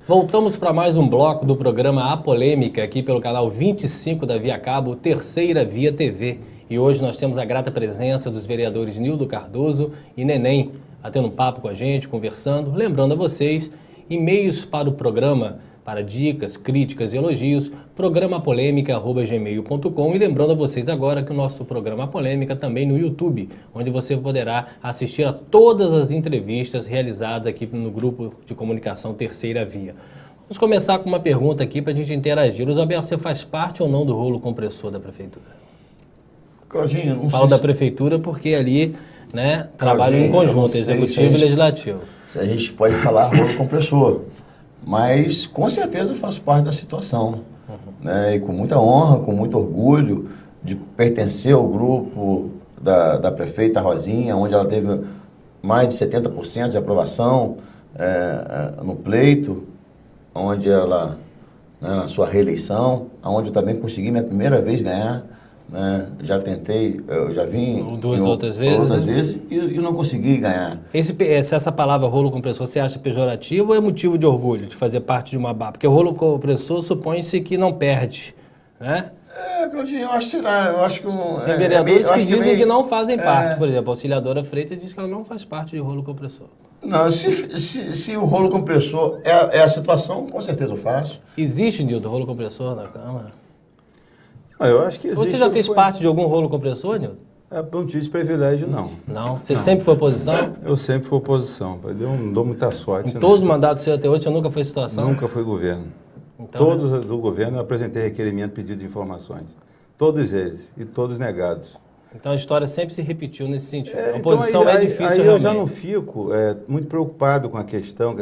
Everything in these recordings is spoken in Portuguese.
Voltamos para mais um bloco do programa A Polêmica, aqui pelo canal 25 da Via Cabo, Terceira Via TV. E hoje nós temos a grata presença dos vereadores Nildo Cardoso e Neném, batendo um papo com a gente, conversando. Lembrando a vocês, e-mails para o programa, para dicas, críticas e elogios, programapolemica@gmail.com. E lembrando a vocês agora que o nosso programa Polêmica também no YouTube, onde você poderá assistir a todas as entrevistas realizadas aqui no grupo de comunicação Terceira Via. Vamos começar com uma pergunta aqui para a gente interagir. Luiz Alberto, você faz parte ou não do rolo compressor da Prefeitura? Claudinho, não Falo sei da Prefeitura porque ali, né, trabalham em conjunto, Executivo e Legislativo. Se a gente pode falar rolo compressor, mas com certeza eu faço parte da situação, né? E com muita honra, com muito orgulho de pertencer ao grupo da prefeita Rosinha, onde ela teve mais de 70% de aprovação no pleito, onde ela, né, na sua reeleição, onde eu também consegui minha primeira vez ganhar, né? Já tentei, eu já vim outras vezes e não consegui ganhar. Essa palavra rolo compressor, você acha pejorativo ou é motivo de orgulho de fazer parte de uma barra? Porque o rolo compressor supõe-se que não perde, né? Claudinho, eu acho, sei lá, eu acho que... Tem vereadores que dizem que não fazem parte. Por exemplo, a auxiliadora Freitas diz que ela não faz parte de rolo compressor. Não, se o rolo compressor é a situação, com certeza eu faço. Existe, Nildo, rolo compressor na Câmara? Eu acho que existe. Você já fez parte de algum rolo compressor, Nildo? Não tive esse privilégio, não. Não? Você sempre foi oposição? Eu sempre fui oposição. Eu não dou muita sorte. Em todos os mandatos seus até hoje, você nunca foi situação? Nunca fui governo. Então, todos do governo eu apresentei requerimento, pedido de informações. Todos eles. E todos negados. Então a história sempre se repetiu nesse sentido. A Então oposição é difícil aí realmente. eu já não fico muito preocupado com a questão.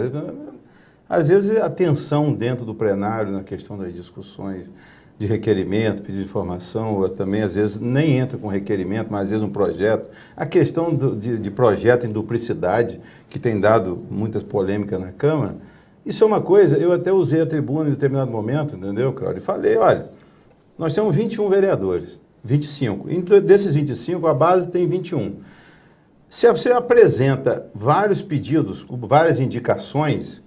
Às vezes a tensão dentro do plenário na questão das discussões de requerimento, pedido de informação, eu também às vezes nem entro com requerimento, mas às vezes um projeto. A questão de projeto em duplicidade, que tem dado muitas polêmicas na Câmara, isso é uma coisa, eu até usei a tribuna em determinado momento, entendeu, Cláudio? E falei, olha, nós temos 21 vereadores, 25. E desses 25, a base tem 21. Se você apresenta vários pedidos, várias indicações,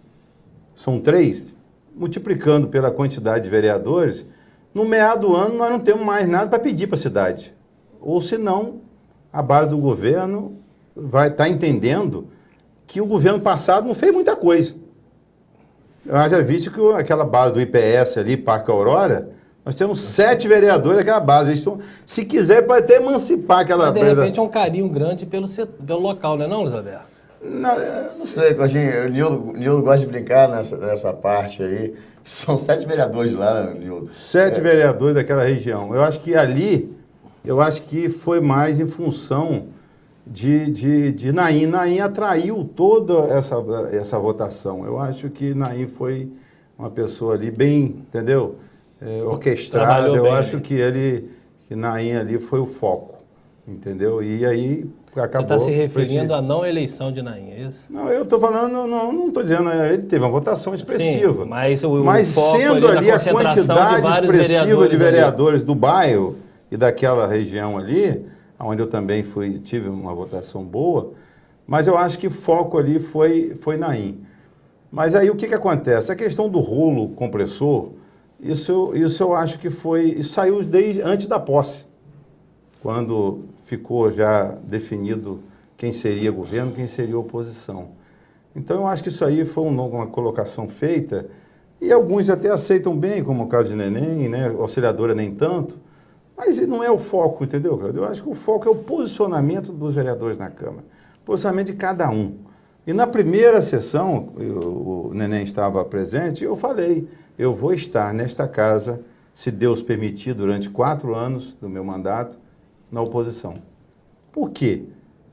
são 3, multiplicando pela quantidade de vereadores, no meado do ano nós não temos mais nada para pedir para a cidade. Ou senão, a base do governo vai estar entendendo que o governo passado não fez muita coisa. Eu já visto que aquela base do IPS ali, Parque Aurora, nós temos 7 vereadores daquela base. Se quiser, pode até emancipar aquela... Mas de repente é um carinho grande pelo local, não é não, Luiz Alberto? Não sei, Claudinho, o Nildo gosta de brincar nessa parte aí. São 7 vereadores lá, Nildo. 7 vereadores daquela região. Eu acho que ali, foi mais em função de Naim. Naim atraiu toda essa votação. Eu acho que Naim foi uma pessoa ali bem, entendeu? Orquestrada. Eu acho que Naim ali foi o foco, entendeu? E aí acabou... Você está se referindo à não eleição de Naim, é isso? Não, eu estou falando, não estou dizendo, ele teve uma votação expressiva. Sim, mas o foco sendo ali a quantidade expressiva de vereadores do bairro e daquela região ali, onde eu também tive uma votação boa, mas eu acho que o foco ali foi Naim. Mas aí o que acontece? A questão do rolo compressor, isso eu acho que isso saiu desde antes da posse, quando ficou já definido quem seria governo, quem seria oposição. Então eu acho que isso aí foi uma colocação feita, e alguns até aceitam bem, como o caso de Neném, né? Auxiliadora nem tanto, mas não é o foco, entendeu, Claudio? Eu acho que o foco é o posicionamento dos vereadores na Câmara, posicionamento de cada um. E na primeira sessão, o Neném estava presente, e eu falei, eu vou estar nesta casa, se Deus permitir, durante 4 anos do meu mandato, na oposição. Por quê?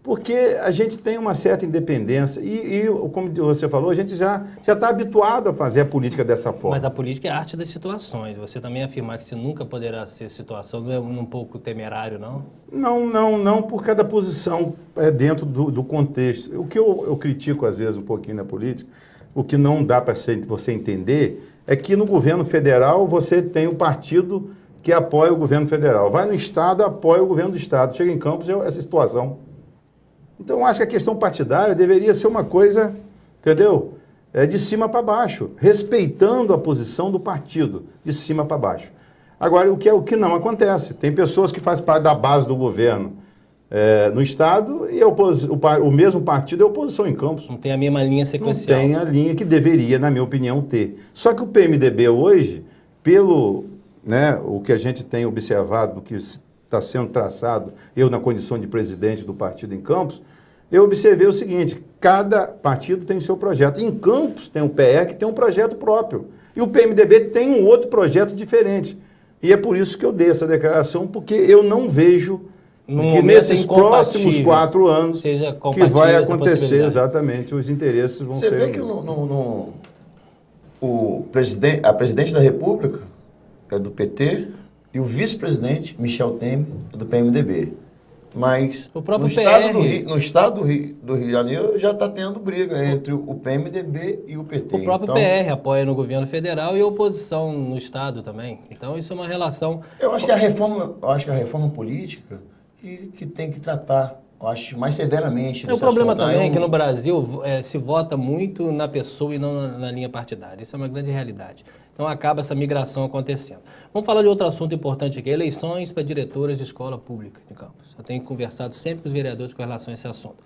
Porque a gente tem uma certa independência e como você falou, a gente já está habituado a fazer a política dessa forma. Mas a política é a arte das situações. Você também afirmar que você nunca poderá ser situação não é um pouco temerário, não? Não, por cada posição dentro do contexto. O que eu critico, às vezes, um pouquinho na política, o que não dá para você entender, é que no governo federal você tem um partido que apoia o governo federal. Vai no Estado, apoia o governo do Estado. Chega em Campos, é essa situação. Então, eu acho que a questão partidária deveria ser uma coisa, entendeu? de cima para baixo, respeitando a posição do partido, de cima para baixo. Agora, o que não acontece? Tem pessoas que fazem parte da base do governo no Estado e o mesmo partido é oposição em Campos. Não tem a mesma linha sequencial. Não tem a linha que deveria, na minha opinião, ter. Só que o PMDB hoje, o que a gente tem observado, do que está sendo traçado, eu na condição de presidente do partido em Campos, eu observei o seguinte, cada partido tem seu projeto. Em Campos tem o PR que tem um projeto próprio. E o PMDB tem um outro projeto diferente. E é por isso que eu dei essa declaração, porque eu não vejo que nesses próximos 4 anos que vai acontecer exatamente, os interesses vão ser... Você vê que a presidente da República é do PT e o vice-presidente, Michel Temer, é do PMDB. Mas o próprio no estado do Rio de Janeiro já está tendo briga entre o PMDB e o PT. O próprio PR apoia no governo federal e a oposição no estado também. Então isso é uma relação... Eu acho que a reforma política que tem que tratar, eu acho, mais severamente. O problema também é que no Brasil se vota muito na pessoa e não na linha partidária. Isso é uma grande realidade. Então acaba essa migração acontecendo. Vamos falar de outro assunto importante aqui, eleições para diretoras de escola pública de Campos. Eu tenho conversado sempre com os vereadores com relação a esse assunto.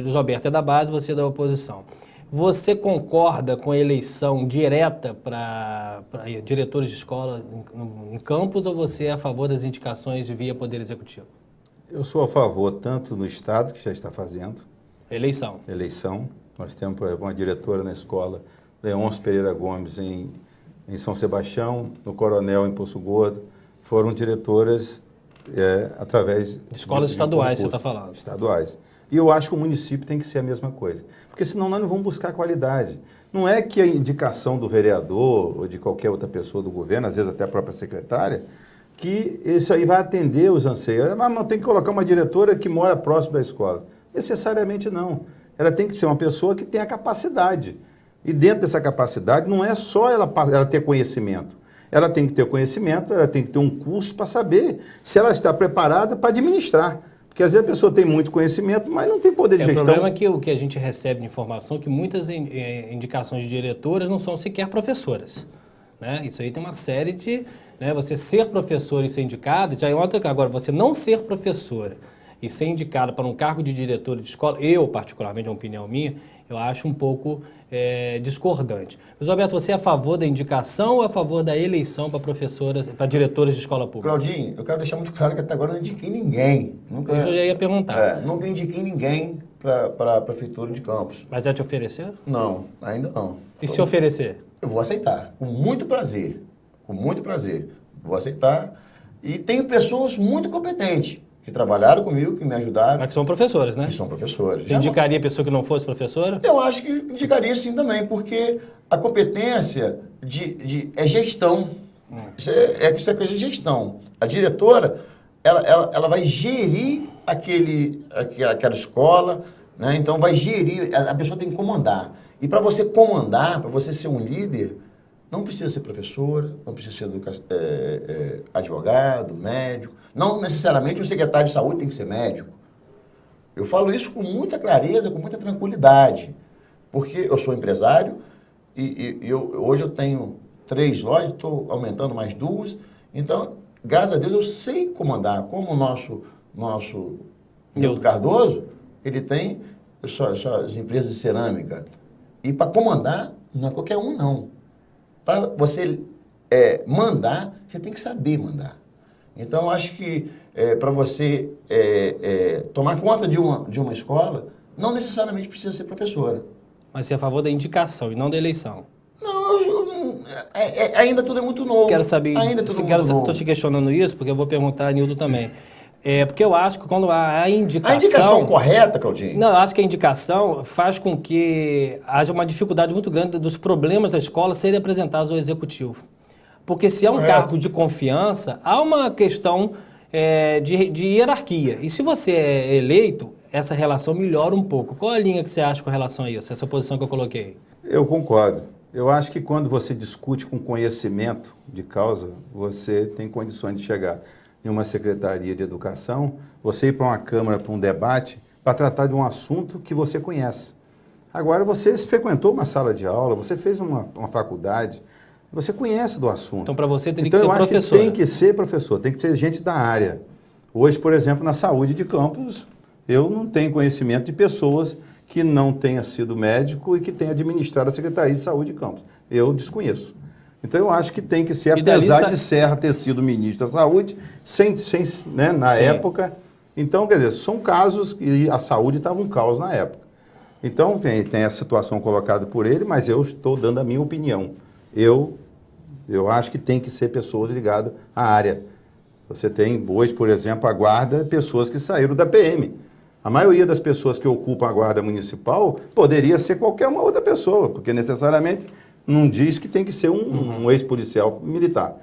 Luiz Roberto é da base, você é da oposição. Você concorda com a eleição direta para diretores de escola em Campos ou você é a favor das indicações via Poder Executivo? Eu sou a favor tanto no Estado, que já está fazendo. Eleição. Nós temos, por exemplo, uma diretora na escola, Leôncio Pereira Gomes, em São Sebastião, no Coronel, em Poço Gordo. Foram diretoras através de escolas estaduais, você está falando. Estaduais. E eu acho que o município tem que ser a mesma coisa. Porque senão nós não vamos buscar qualidade. Não é que a indicação do vereador ou de qualquer outra pessoa do governo, às vezes até a própria secretária, que isso aí vai atender os anseios. Mas tem que colocar uma diretora que mora próximo da escola. Necessariamente não. Ela tem que ser uma pessoa que tenha capacidade. E dentro dessa capacidade não é só ela ter conhecimento. Ela tem que ter conhecimento, ela tem que ter um curso para saber se ela está preparada para administrar. Porque às vezes a pessoa tem muito conhecimento, mas não tem poder de gestão. O problema é que o que a gente recebe de informação é que muitas indicações de diretoras não são sequer professoras. Né? Isso aí tem uma série de... Né, você ser professor e ser indicado, já é outra coisa. Agora, você não ser professora e ser indicado para um cargo de diretora de escola, eu particularmente, é uma opinião minha, eu acho um pouco discordante. Luiz Roberto, você é a favor da indicação ou a favor da eleição para professoras, para diretores de escola pública? Claudinho, eu quero deixar muito claro que até agora eu não indiquei ninguém. Eu já ia perguntar. Nunca indiquei ninguém para a Prefeitura de Campos. Mas já te ofereceram? Não, ainda não. E se oferecer? Eu vou aceitar, com muito prazer. Com muito prazer. Vou aceitar. E tenho pessoas muito competentes que trabalharam comigo, que me ajudaram. Mas que são professoras, né? Que são professoras. Você indicaria a pessoa que não fosse professora? Eu acho que indicaria sim também, porque a competência é gestão. Isso é coisa de gestão. A diretora, ela vai gerir aquela escola, né? Então vai gerir, a pessoa tem que comandar. E para você comandar, para você ser um líder, não precisa ser professora, não precisa ser advogado, médico. Não necessariamente o secretário de saúde tem que ser médico. Eu falo isso com muita clareza, com muita tranquilidade. Porque eu sou empresário e hoje eu tenho 3 lojas, estou aumentando mais 2. Então, graças a Deus, eu sei comandar. Como o nosso Nildo Cardoso, ele tem suas empresas de cerâmica. E para comandar, não é qualquer um, não. Para você mandar, você tem que saber mandar. Então, eu acho que para você tomar conta de uma escola, não necessariamente precisa ser professora. Mas você é a favor da indicação e não da eleição? Não, ainda tudo é muito novo. Quero saber, Estou te questionando isso, porque eu vou perguntar a Nildo também. Porque eu acho que quando a indicação... A indicação correta, Claudinho? Não, eu acho que a indicação faz com que haja uma dificuldade muito grande dos problemas da escola serem apresentados ao executivo. Porque se é um cargo de confiança, há uma questão de hierarquia. E se você é eleito, essa relação melhora um pouco. Qual a linha que você acha com relação a isso, essa posição que eu coloquei? Eu concordo. Eu acho que quando você discute com conhecimento de causa, você tem condições de chegar em uma secretaria de educação, você ir para uma câmara, para um debate, para tratar de um assunto que você conhece. Agora, você frequentou uma sala de aula, você fez uma faculdade, você conhece do assunto. Então, para você, teria que ser eu acho professor. que tem que ser professor, tem que ser gente da área. Hoje, por exemplo, na saúde de Campos, eu não tenho conhecimento de pessoas que não tenham sido médico e que tenham administrado a Secretaria de Saúde de Campos. Eu desconheço. Então, eu acho que tem que ser, apesar de Serra ter sido ministro da Saúde, né, na época. Então, quer dizer, são casos, e a saúde estava um caos na época. Então, tem a situação colocada por ele, mas eu estou dando a minha opinião. Eu acho que tem que ser pessoas ligadas à área. Você tem hoje, por exemplo, a guarda, pessoas que saíram da PM. A maioria das pessoas que ocupam a guarda municipal poderia ser qualquer uma outra pessoa, porque necessariamente não diz que tem que ser um ex-policial militar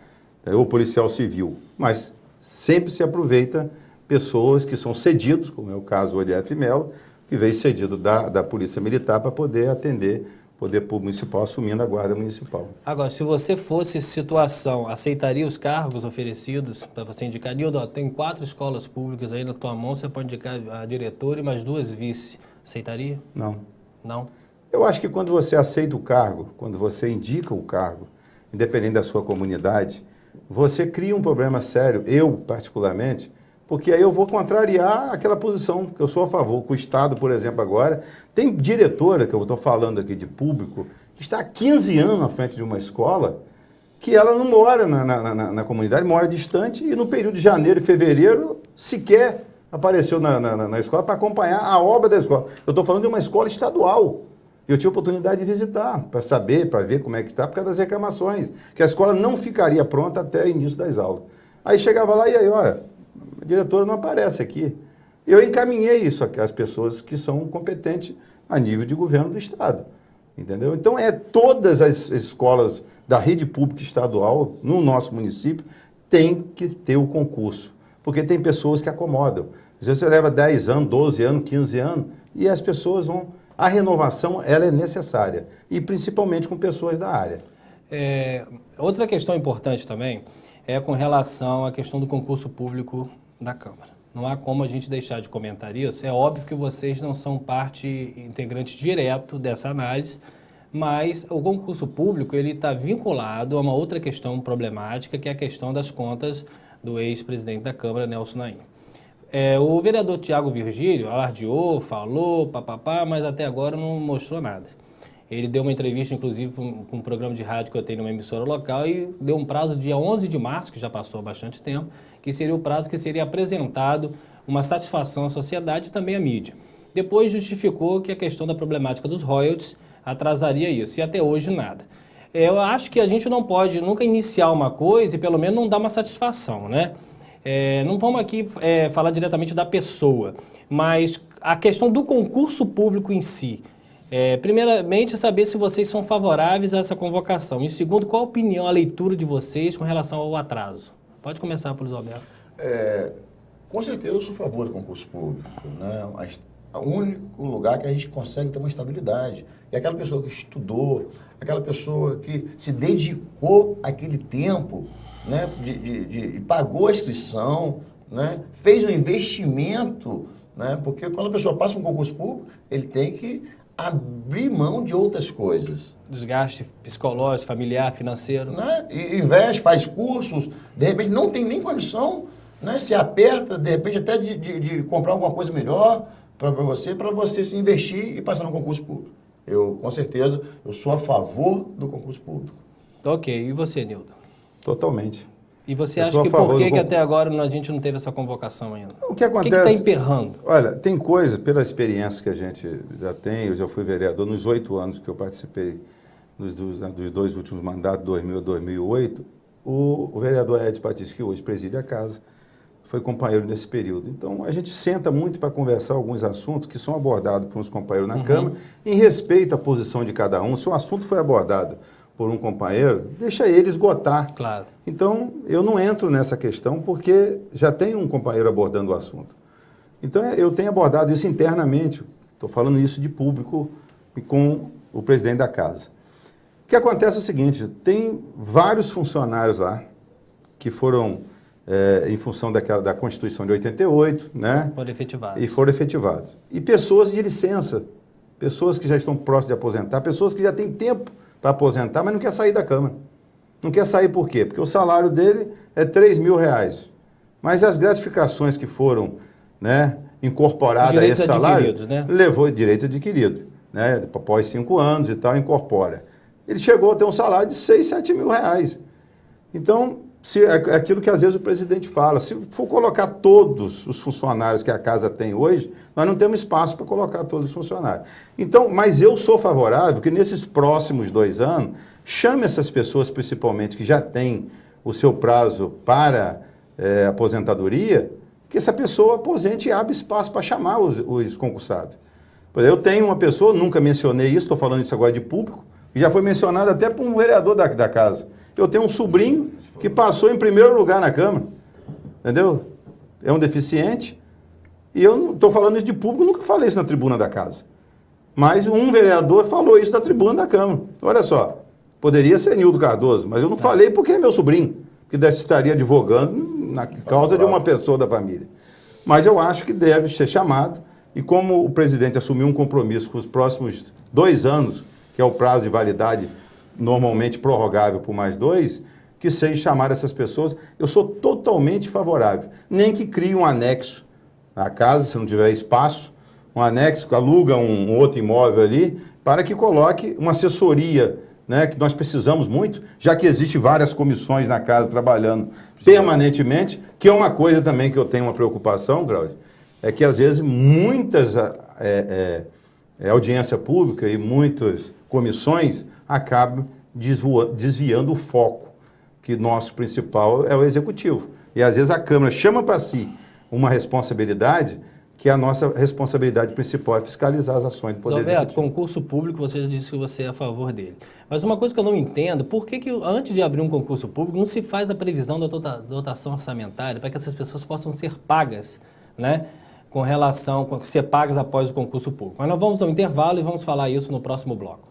ou policial civil, mas sempre se aproveita pessoas que são cedidos, como é o caso do F. Melo, que veio cedido da Polícia Militar para poder atender o Poder Público Municipal, assumindo a Guarda Municipal. Agora, se você fosse situação, aceitaria os cargos oferecidos para você indicar? Nildo, tem 4 escolas públicas aí na tua mão, você pode indicar a diretora e mais 2 vice. Aceitaria? Não. Não? Eu acho que quando você aceita o cargo, quando você indica o cargo, independente da sua comunidade, você cria um problema sério, eu particularmente, porque aí eu vou contrariar aquela posição que eu sou a favor. Com o Estado, por exemplo, agora, tem diretora, que eu estou falando aqui de público, que está há 15 anos à frente de uma escola, que ela não mora na comunidade, mora distante, e no período de janeiro e fevereiro sequer apareceu na escola para acompanhar a obra da escola. Eu estou falando de uma escola estadual. Eu tive a oportunidade de visitar, para saber, para ver como é que está, por causa das reclamações, que a escola não ficaria pronta até o início das aulas. Aí chegava lá e aí, olha, a diretora não aparece aqui. Eu encaminhei isso às pessoas que são competentes a nível de governo do Estado, entendeu? Então, todas as escolas da rede pública estadual, no nosso município, tem que ter o concurso, porque tem pessoas que acomodam. Às vezes você leva 10 anos, 12 anos, 15 anos, e as pessoas vão... A renovação, ela é necessária, e principalmente com pessoas da área. Outra questão importante também é com relação à questão do concurso público da Câmara. Não há como a gente deixar de comentar isso. É óbvio que vocês não são parte integrante direto dessa análise, mas o concurso público ele está vinculado a uma outra questão problemática, que é a questão das contas do ex-presidente da Câmara, Nelson Naim. O vereador Tiago Virgílio alardeou, falou, papapá, mas até agora não mostrou nada. Ele deu uma entrevista, inclusive, para um programa de rádio que eu tenho numa emissora local e deu um prazo dia 11 de março, que já passou há bastante tempo, que seria o prazo que seria apresentado uma satisfação à sociedade e também à mídia. Depois justificou que a questão da problemática dos royalties atrasaria isso, e até hoje nada. Eu acho que a gente não pode nunca iniciar uma coisa e pelo menos não dar uma satisfação, né? Não vamos aqui falar diretamente da pessoa, mas a questão do concurso público em si. Primeiramente, saber se vocês são favoráveis a essa convocação. E segundo, qual a opinião, a leitura de vocês com relação ao atraso? Pode começar, por Luiz Alberto. Com certeza eu sou a favor do concurso público, né? O único lugar que a gente consegue ter uma estabilidade. É aquela pessoa que estudou, aquela pessoa que se dedicou àquele tempo, né? Pagou a inscrição, né? Fez um investimento, né? Porque quando a pessoa passa um concurso público, ele tem que abrir mão de outras coisas. Desgaste psicológico, familiar, financeiro. Né? E investe, faz cursos, de repente não tem nem condição, né? Se aperta, de repente até de comprar alguma coisa melhor para você se investir e passar no concurso público. Com certeza, eu sou a favor do concurso público. Ok, e você, Nildo? Totalmente. E você acha que por que até agora a gente não teve essa convocação ainda? O que acontece? O que está emperrando? Olha, tem coisa, pela experiência que a gente já tem, eu já fui vereador nos 8 anos que eu participei dos 2 últimos mandatos, 2000 a 2008, o vereador Edson Batista, que hoje preside a casa, foi companheiro nesse período. Então, a gente senta muito para conversar alguns assuntos que são abordados por uns companheiros na Câmara, em respeito à posição de cada um. Se o assunto foi abordado por um companheiro, deixa ele esgotar. Claro. Então, eu não entro nessa questão porque já tem um companheiro abordando o assunto. Então, eu tenho abordado isso internamente, estou falando isso de público e com o presidente da casa. O que acontece é o seguinte, tem vários funcionários lá que foram, em função da Constituição de 88, né? Foram efetivados. E foram efetivados. E pessoas de licença, pessoas que já estão próximas de aposentar, pessoas que já têm tempo para aposentar, mas não quer sair da Câmara. Não quer sair por quê? Porque o salário dele é R$3.000. Mas as gratificações que foram, né, incorporadas a esse salário, né? Levou direito adquirido, né, após 5 anos e tal, incorpora. Ele chegou a ter um salário de R$6.000, R$7.000. Então, é aquilo que às vezes o presidente fala, se for colocar todos os funcionários que a casa tem hoje, nós não temos espaço para colocar todos os funcionários. Então, mas eu sou favorável que nesses próximos 2 anos, chame essas pessoas, principalmente, que já têm o seu prazo para aposentadoria, que essa pessoa aposente e abra espaço para chamar os concursados. Eu tenho uma pessoa, nunca mencionei isso, estou falando isso agora de público, que já foi mencionado até por um vereador da casa. Eu tenho um sobrinho que passou em primeiro lugar na Câmara, entendeu? É um deficiente, e eu não estou falando isso de público, nunca falei isso na tribuna da casa. Mas um vereador falou isso na tribuna da Câmara. Olha só, poderia ser Nildo Cardoso, mas eu não falei porque é meu sobrinho, que estaria advogando na causa de uma pessoa da família. Mas eu acho que deve ser chamado, e como o presidente assumiu um compromisso com os próximos 2 anos, que é o prazo de validade normalmente prorrogável por mais 2, que seja chamar essas pessoas, eu sou totalmente favorável. Nem que crie um anexo na casa, se não tiver espaço, um anexo que aluga um outro imóvel ali, para que coloque uma assessoria, né, que nós precisamos muito, já que existem várias comissões na casa trabalhando permanentemente, que é uma coisa também que eu tenho uma preocupação, Cláudio, é que às vezes muitas audiência pública e muitas comissões acabam desviando o foco, que nosso principal é o executivo. E às vezes a Câmara chama para si uma responsabilidade, que a nossa responsabilidade principal é fiscalizar as ações do Poder Executivo. Concurso público, você já disse que você é a favor dele. Mas uma coisa que eu não entendo, por que antes de abrir um concurso público não se faz a previsão da dotação orçamentária para que essas pessoas possam ser pagas, né? Com relação a ser pagas após o concurso público. Mas nós vamos ao intervalo e vamos falar isso no próximo bloco.